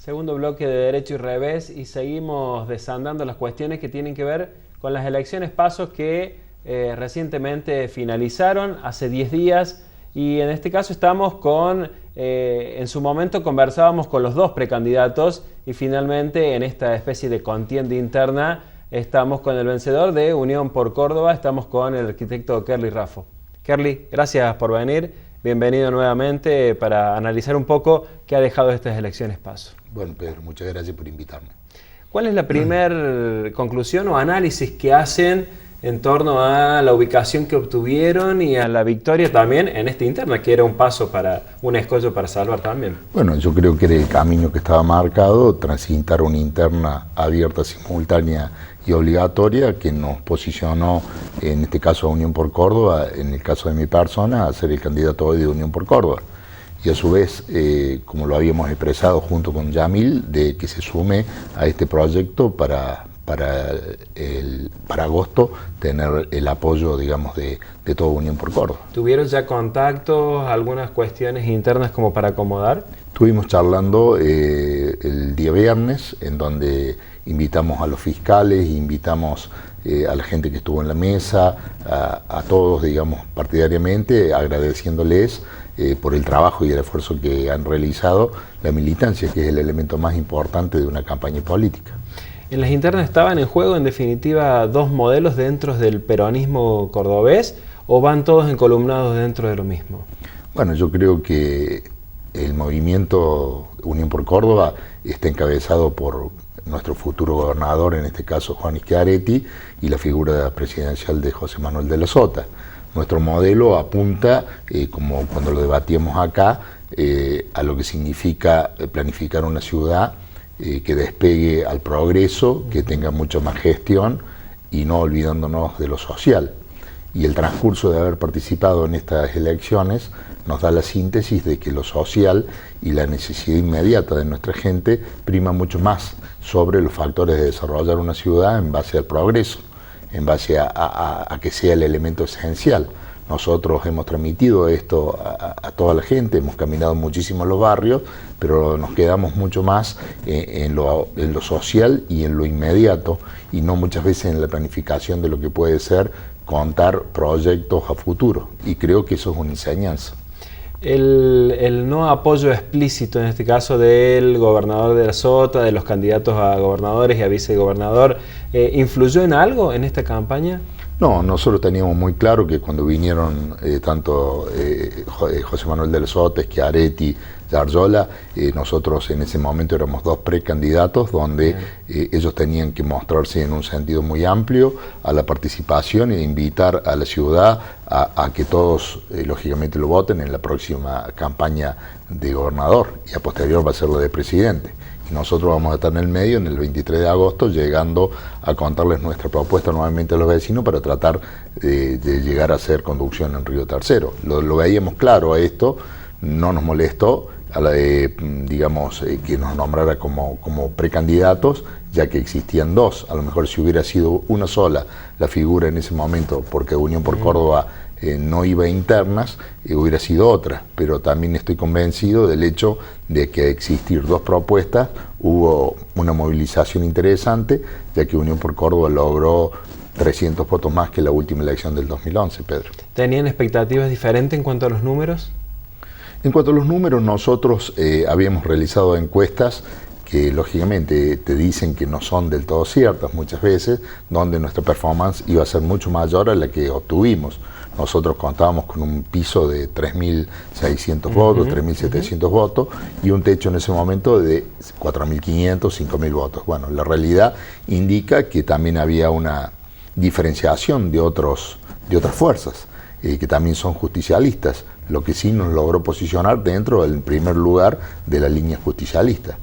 Segundo bloque de Derecho y Revés, y seguimos desandando las cuestiones que tienen que ver con las elecciones PASO que recientemente finalizaron hace 10 días, y en este caso estamos con, en su momento conversábamos con los dos precandidatos y finalmente en esta especie de contienda interna estamos con el vencedor de Unión por Córdoba, estamos con el arquitecto Kerly Raffo. Kerly, gracias por venir, bienvenido nuevamente para analizar un poco qué ha dejado estas elecciones PASO. Bueno, Pedro, muchas gracias por invitarme. ¿Cuál es la primera conclusión o análisis que hacen en torno a la ubicación que obtuvieron y a la victoria también en esta interna, que era un paso para un escollo para salvar también? Bueno, yo creo que era el camino que estaba marcado, transitar una interna abierta, simultánea y obligatoria, que nos posicionó, en este caso a Unión por Córdoba, en el caso de mi persona, a ser el candidato hoy de Unión por Córdoba. Y a su vez, como lo habíamos expresado junto con Yamil, de que se sume a este proyecto para agosto tener el apoyo, digamos, de toda Unión por Córdoba. ¿Tuvieron ya contactos, algunas cuestiones internas como para acomodar? Estuvimos charlando el día viernes, en donde invitamos a los fiscales, invitamos a la gente que estuvo en la mesa, a todos, digamos, partidariamente, agradeciéndoles por el trabajo y el esfuerzo que han realizado, la militancia, que es el elemento más importante de una campaña política. En las internas estaban en juego, en definitiva, dos modelos dentro del peronismo cordobés, ¿o van todos encolumnados dentro de lo mismo? Bueno, yo creo que el movimiento Unión por Córdoba está encabezado por nuestro futuro gobernador, en este caso Juan Schiaretti, y la figura presidencial de José Manuel de la Sota. Nuestro modelo apunta, como cuando lo debatíamos acá, a lo que significa planificar una ciudad que despegue al progreso, que tenga mucha más gestión y no olvidándonos de lo social. Y el transcurso de haber participado en estas elecciones nos da la síntesis de que lo social y la necesidad inmediata de nuestra gente prima mucho más sobre los factores de desarrollar una ciudad en base al progreso, en base a que sea el elemento esencial. Nosotros hemos transmitido esto a toda la gente, hemos caminado muchísimo en los barrios, pero nos quedamos mucho más en lo social y en lo inmediato, y no muchas veces en la planificación de lo que puede ser contar proyectos a futuro, y creo que eso es una enseñanza. El no apoyo explícito, en este caso, del gobernador de la Sota, de los candidatos a gobernadores y a vicegobernador, ¿influyó en algo en esta campaña? No, nosotros teníamos muy claro que cuando vinieron tanto José Manuel de la Sota, Schiaretti, Yarlora, nosotros en ese momento éramos dos precandidatos donde ellos tenían que mostrarse en un sentido muy amplio a la participación e invitar a la ciudad a que todos lógicamente lo voten en la próxima campaña de gobernador, y a posterior va a ser la de presidente. Y nosotros vamos a estar en el medio, en el 23 de agosto, llegando a contarles nuestra propuesta nuevamente a los vecinos para tratar de llegar a hacer conducción en Río Tercero. Lo veíamos claro a esto, no nos molestó a la de, digamos, que nos nombrara como precandidatos, ya que existían dos. A lo mejor si hubiera sido una sola la figura en ese momento, porque Unión por Córdoba no iba a internas, hubiera sido otra, pero también estoy convencido del hecho de que existir dos propuestas hubo una movilización interesante, ya que Unión por Córdoba logró 300 votos más que la última elección del 2011, Pedro. ¿Tenían expectativas diferentes en cuanto a los números? En cuanto a los números, nosotros habíamos realizado encuestas que lógicamente te dicen que no son del todo ciertas muchas veces, donde nuestra performance iba a ser mucho mayor a la que obtuvimos. Nosotros contábamos con un piso de 3.600 votos, 3.700 votos, y un techo en ese momento de 4.500, 5.000 votos. Bueno, la realidad indica que también había una diferenciación de otras fuerzas, que también son justicialistas, lo que sí nos logró posicionar dentro del primer lugar de la línea justicialista,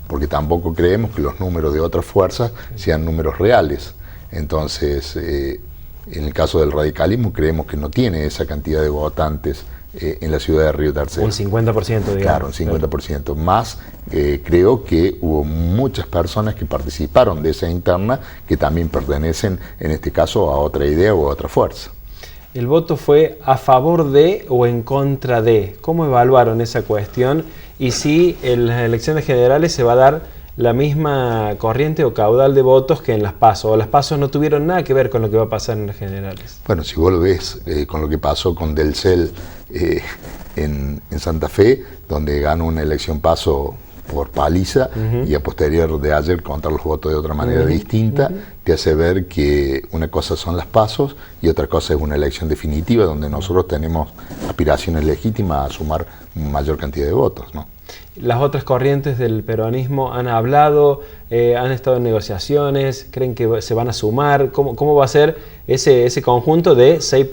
porque tampoco creemos que los números de otras fuerzas sean números reales. Entonces, en el caso del radicalismo, creemos que no tiene esa cantidad de votantes en la ciudad de Río Tercero. Un 50%, digamos. Claro, un 50%. Más, creo que hubo muchas personas que participaron de esa interna que también pertenecen, en este caso, a otra idea o a otra fuerza. ¿El voto fue a favor de o en contra de? ¿Cómo evaluaron esa cuestión? y si en las elecciones generales se va a dar la misma corriente o caudal de votos que en las PASO, o las PASO no tuvieron nada que ver con lo que va a pasar en las generales. Bueno, si vos lo ves con lo que pasó con Delcel en Santa Fe, donde ganó una elección PASO por paliza y a posterior de ayer contar los votos de otra manera distinta, te hace ver que una cosa son las PASOs y otra cosa es una elección definitiva donde nosotros tenemos aspiraciones legítimas a sumar mayor cantidad de votos, ¿no? Las otras corrientes del peronismo han hablado, han estado en negociaciones, creen que se van a sumar. ¿Cómo va a ser ese conjunto de seis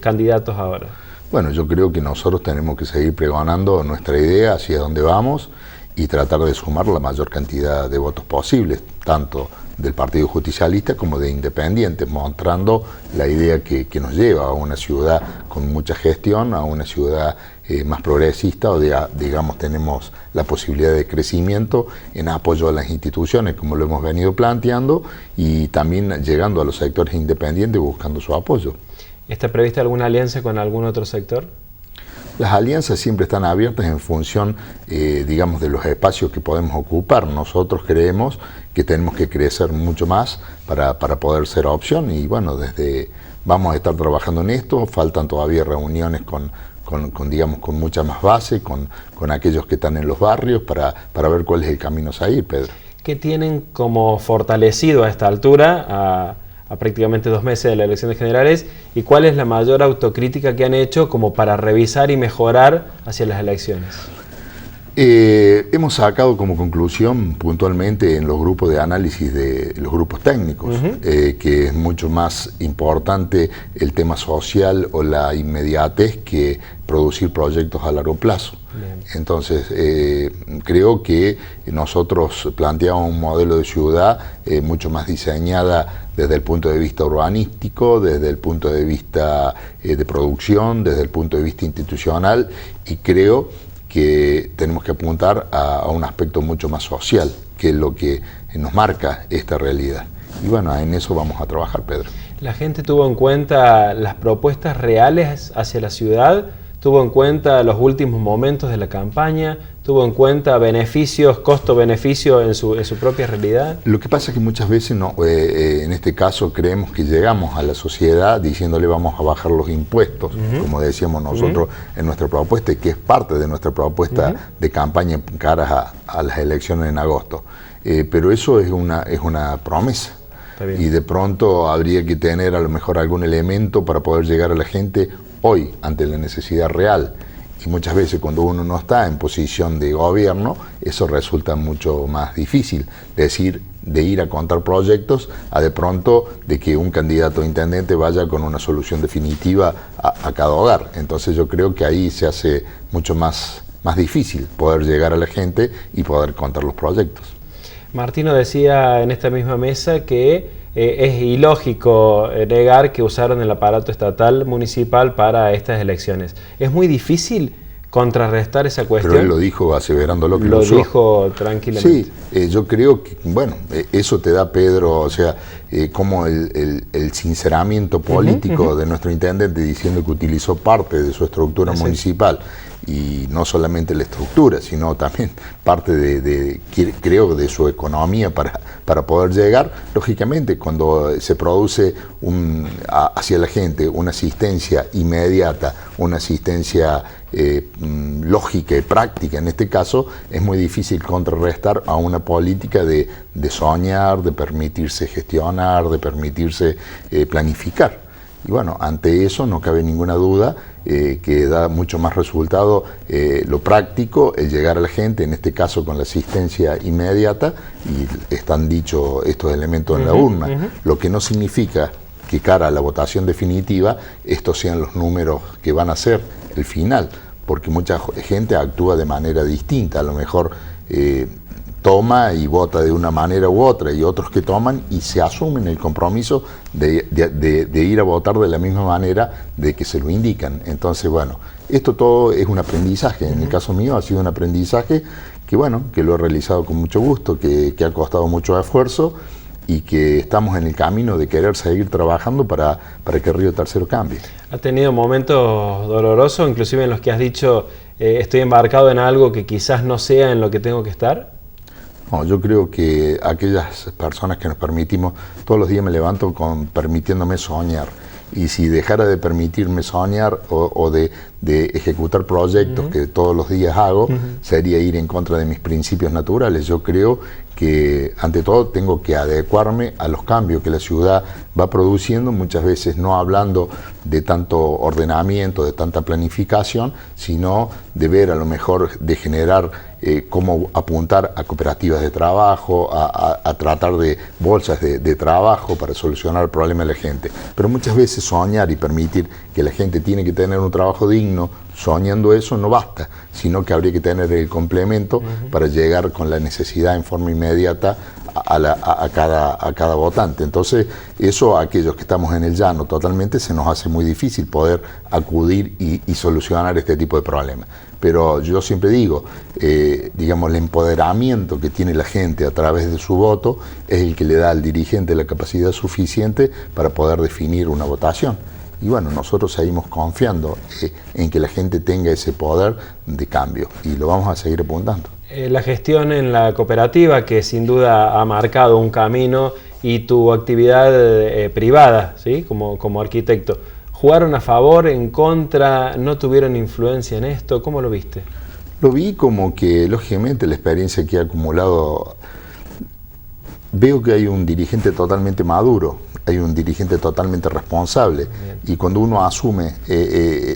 candidatos ahora? Bueno, yo creo que nosotros tenemos que seguir pregonando nuestra idea hacia dónde vamos y tratar de sumar la mayor cantidad de votos posibles, tanto del Partido Justicialista como de Independientes, mostrando la idea que nos lleva a una ciudad con mucha gestión, a una ciudad más progresista, o digamos tenemos la posibilidad de crecimiento en apoyo a las instituciones, como lo hemos venido planteando, y también llegando a los sectores independientes buscando su apoyo. ¿Está prevista alguna alianza con algún otro sector? Las alianzas siempre están abiertas en función, digamos, de los espacios que podemos ocupar. Nosotros creemos que tenemos que crecer mucho más para poder ser opción y bueno, vamos a estar trabajando en esto. Faltan todavía reuniones con mucha más base, con aquellos que están en los barrios para ver cuál es el camino a seguir, Pedro. ¿Qué tienen como fortalecido a esta altura, a prácticamente 2 meses de las elecciones generales, y cuál es la mayor autocrítica que han hecho como para revisar y mejorar hacia las elecciones? Hemos sacado como conclusión puntualmente en los grupos de análisis de los grupos técnicos, que es mucho más importante el tema social o la inmediatez que producir proyectos a largo plazo. Bien. Entonces, creo que nosotros planteamos un modelo de ciudad mucho más diseñada desde el punto de vista urbanístico, desde el punto de vista de producción, desde el punto de vista institucional, y creo que tenemos que apuntar a un aspecto mucho más social, que es lo que nos marca esta realidad. Y bueno, en eso vamos a trabajar, Pedro. ¿La gente tuvo en cuenta las propuestas reales hacia la ciudad? ¿Tuvo en cuenta los últimos momentos de la campaña? ¿Tuvo en cuenta beneficios, costo-beneficio en su propia realidad? Lo que pasa es que muchas veces, en este caso, creemos que llegamos a la sociedad diciéndole vamos a bajar los impuestos, como decíamos nosotros en nuestra propuesta, y que es parte de nuestra propuesta de campaña en caras a las elecciones en agosto. Pero eso es una promesa. Y de pronto habría que tener a lo mejor algún elemento para poder llegar a la gente hoy, ante la necesidad real. Y muchas veces cuando uno no está en posición de gobierno, eso resulta mucho más difícil. De ir a contar proyectos a de pronto de que un candidato a intendente vaya con una solución definitiva a cada hogar. Entonces yo creo que ahí se hace mucho más difícil poder llegar a la gente y poder contar los proyectos. Martino decía en esta misma mesa que es ilógico negar que usaron el aparato estatal municipal para estas elecciones. ¿Es muy difícil contrarrestar esa cuestión? Pero él lo dijo aseverando lo que lo usó. Lo dijo tranquilamente. Sí, yo creo que, bueno, eso te da, Pedro, o sea, como el sinceramiento político de nuestro intendente diciendo que utilizó parte de su estructura municipal. Y no solamente la estructura, sino también parte creo, de su economía para poder llegar. Lógicamente, cuando se produce hacia la gente una asistencia inmediata, una asistencia lógica y práctica, en este caso, es muy difícil contrarrestar a una política de soñar, de permitirse gestionar, de permitirse planificar. Y bueno, ante eso no cabe ninguna duda que da mucho más resultado lo práctico, el llegar a la gente, en este caso con la asistencia inmediata, y están dichos estos elementos en la urna, lo que no significa que cara a la votación definitiva estos sean los números que van a ser el final, porque mucha gente actúa de manera distinta, a lo mejor toma y vota de una manera u otra, y otros que toman y se asumen el compromiso de ir a votar de la misma manera de que se lo indican. Entonces, bueno, esto todo es un aprendizaje. En el caso mío ha sido un aprendizaje que, bueno, que lo he realizado con mucho gusto, que ha costado mucho esfuerzo, y que estamos en el camino de querer seguir trabajando para que Río Tercero cambie. ¿Ha tenido momentos dolorosos, inclusive en los que has dicho estoy embarcado en algo que quizás no sea en lo que tengo que estar? No, yo creo que aquellas personas que nos permitimos, todos los días me levanto permitiéndome soñar. Y si dejara de permitirme soñar o de ejecutar proyectos que todos los días hago, sería ir en contra de mis principios naturales. Yo creo que ante todo tengo que adecuarme a los cambios que la ciudad va produciendo, muchas veces no hablando de tanto ordenamiento, de tanta planificación, sino de ver a lo mejor de generar cómo apuntar a cooperativas de trabajo, a tratar de bolsas de trabajo para solucionar el problema de la gente. Pero muchas veces soñar y permitir que la gente tiene que tener un trabajo digno, soñando eso no basta, sino que habría que tener el complemento para llegar con la necesidad en forma inmediata a cada votante. Entonces, eso a aquellos que estamos en el llano totalmente se nos hace muy difícil poder acudir y solucionar este tipo de problemas. Pero yo siempre digo, digamos, el empoderamiento que tiene la gente a través de su voto es el que le da al dirigente la capacidad suficiente para poder definir una votación. Y bueno, nosotros seguimos confiando en que la gente tenga ese poder de cambio y lo vamos a seguir apuntando. La gestión en la cooperativa, que sin duda ha marcado un camino, y tu actividad privada, ¿sí? como arquitecto, ¿jugaron a favor, en contra, no tuvieron influencia en esto? ¿Cómo lo viste? Lo vi como que, lógicamente, la experiencia que he acumulado, veo que hay un dirigente totalmente maduro, hay un dirigente totalmente responsable. Bien. Y cuando uno asume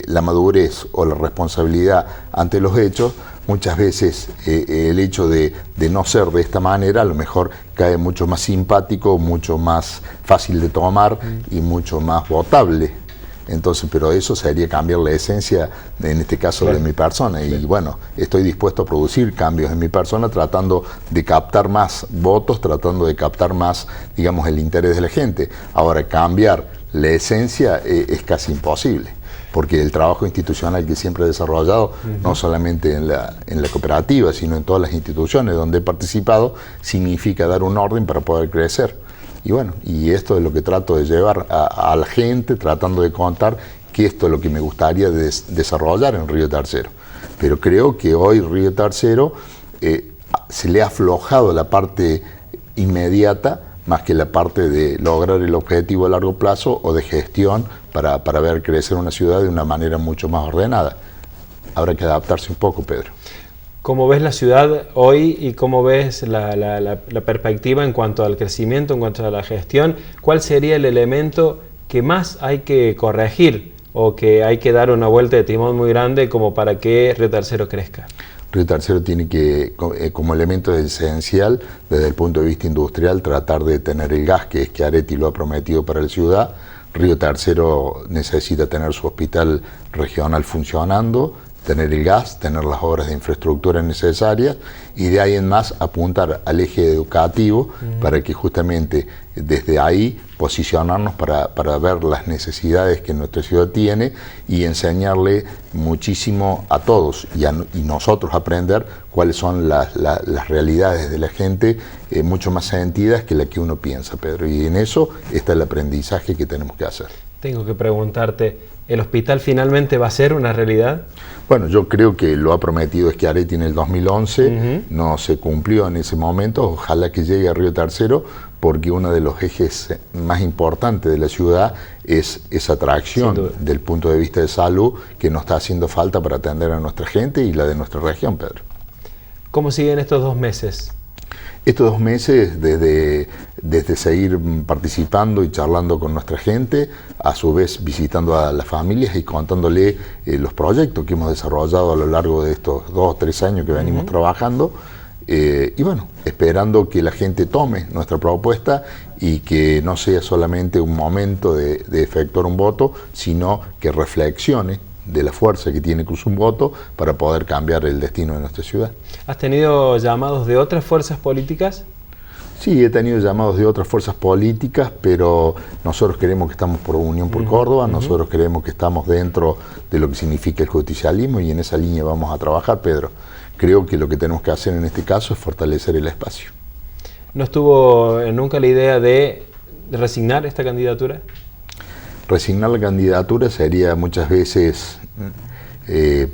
la madurez o la responsabilidad ante los hechos, muchas veces el hecho de no ser de esta manera a lo mejor cae mucho más simpático, mucho más fácil de tomar y mucho más votable. Entonces, pero eso sería cambiar la esencia, en este caso, claro, de mi persona. Y bueno, estoy dispuesto a producir cambios en mi persona, tratando de captar más votos, tratando de captar más, digamos, el interés de la gente. Ahora, cambiar la esencia es casi imposible, porque el trabajo institucional que siempre he desarrollado, no solamente en la cooperativa, sino en todas las instituciones donde he participado, significa dar un orden para poder crecer. Y bueno, y esto es lo que trato de llevar a la gente, tratando de contar que esto es lo que me gustaría desarrollar en Río Tercero. Pero creo que hoy Río Tercero se le ha aflojado la parte inmediata más que la parte de lograr el objetivo a largo plazo o de gestión para ver crecer una ciudad de una manera mucho más ordenada. Habrá que adaptarse un poco, Pedro. ¿Cómo ves la ciudad hoy y cómo ves la perspectiva en cuanto al crecimiento, en cuanto a la gestión? ¿Cuál sería el elemento que más hay que corregir o que hay que dar una vuelta de timón muy grande como para que Río Tercero crezca? Río Tercero tiene que, como elemento esencial, desde el punto de vista industrial, tratar de tener el gas, que es que Areti lo ha prometido para la ciudad. Río Tercero necesita tener su hospital regional funcionando, tener el gas, tener las obras de infraestructura necesarias y de ahí en más apuntar al eje educativo para que justamente desde ahí posicionarnos para ver las necesidades que nuestra ciudad tiene y enseñarle muchísimo a todos y nosotros aprender cuáles son las realidades de la gente mucho más sentidas que la que uno piensa, Pedro. Y en eso está el aprendizaje que tenemos que hacer. Tengo que preguntarte, ¿el hospital finalmente va a ser una realidad? Bueno, yo creo que lo ha prometido Schiaretti en el 2011, no se cumplió en ese momento, ojalá que llegue a Río Tercero, porque uno de los ejes más importantes de la ciudad es esa atracción del punto de vista de salud que nos está haciendo falta para atender a nuestra gente y la de nuestra región, Pedro. ¿Cómo siguen estos 2 meses? Estos 2 meses, desde seguir participando y charlando con nuestra gente, a su vez visitando a las familias y contándole los proyectos que hemos desarrollado a lo largo de estos 2 o 3 años que venimos trabajando, y bueno, esperando que la gente tome nuestra propuesta y que no sea solamente un momento de efectuar un voto, sino que reflexione de la fuerza que tiene un voto para poder cambiar el destino de nuestra ciudad. ¿Has tenido llamados de otras fuerzas políticas? Sí, he tenido llamados de otras fuerzas políticas, pero nosotros creemos que estamos por Unión por Córdoba, nosotros creemos que estamos dentro de lo que significa el justicialismo y en esa línea vamos a trabajar, Pedro. Creo que lo que tenemos que hacer en este caso es fortalecer el espacio. ¿No estuvo nunca la idea de resignar esta candidatura? Resignar la candidatura sería muchas veces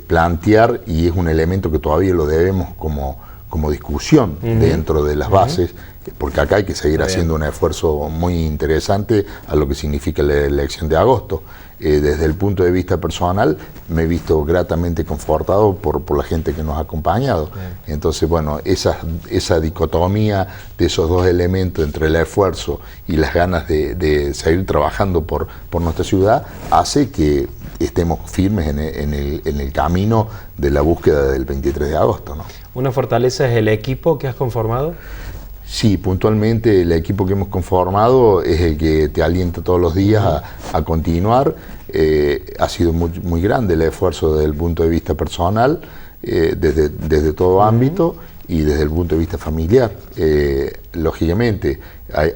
plantear, y es un elemento que todavía lo debemos como discusión dentro de las bases, porque acá hay que seguir haciendo un esfuerzo muy interesante a lo que significa la elección de agosto. Desde el punto de vista personal, me he visto gratamente confortado por la gente que nos ha acompañado. Entonces, bueno, esa dicotomía de esos dos elementos entre el esfuerzo y las ganas de seguir trabajando por nuestra ciudad hace que estemos firmes en el camino de la búsqueda del 23 de agosto, ¿no? ¿Una fortaleza es el equipo que has conformado? Sí, puntualmente el equipo que hemos conformado es el que te alienta todos los días a continuar. Ha sido muy grande el esfuerzo desde el punto de vista personal, desde todo ámbito, y desde el punto de vista familiar. Lógicamente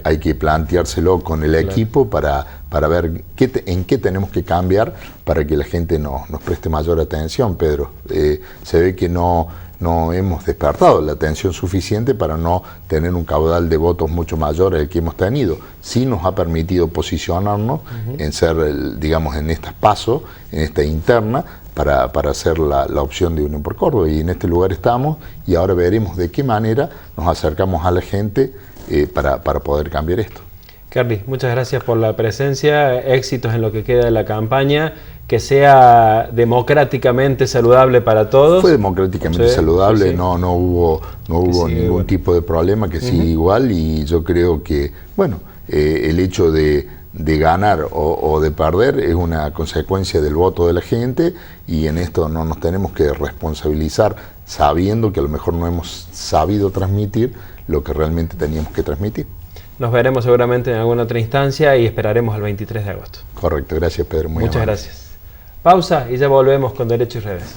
hay que planteárselo con el equipo para ver en qué tenemos que cambiar para que la gente nos preste mayor atención, Pedro. Se ve que no hemos despertado la atención suficiente para no tener un caudal de votos mucho mayor al que hemos tenido. Sí nos ha permitido posicionarnos en ser, digamos, en estas pasos, en esta interna, para hacer la opción de Unión por Córdoba, y en este lugar estamos, y ahora veremos de qué manera nos acercamos a la gente para poder cambiar esto. Carly, muchas gracias por la presencia, éxitos en lo que queda de la campaña, que sea democráticamente saludable para todos. Fue democráticamente saludable, sí. No hubo ningún tipo de problema, que sigue igual, y yo creo que, bueno, el hecho de ganar o de perder es una consecuencia del voto de la gente, y en esto no nos tenemos que responsabilizar sabiendo que a lo mejor no hemos sabido transmitir lo que realmente teníamos que transmitir. Nos veremos seguramente en alguna otra instancia y esperaremos el 23 de agosto. Correcto, gracias Pedro. Muchas gracias. Pausa y ya volvemos con Derecho y Revés.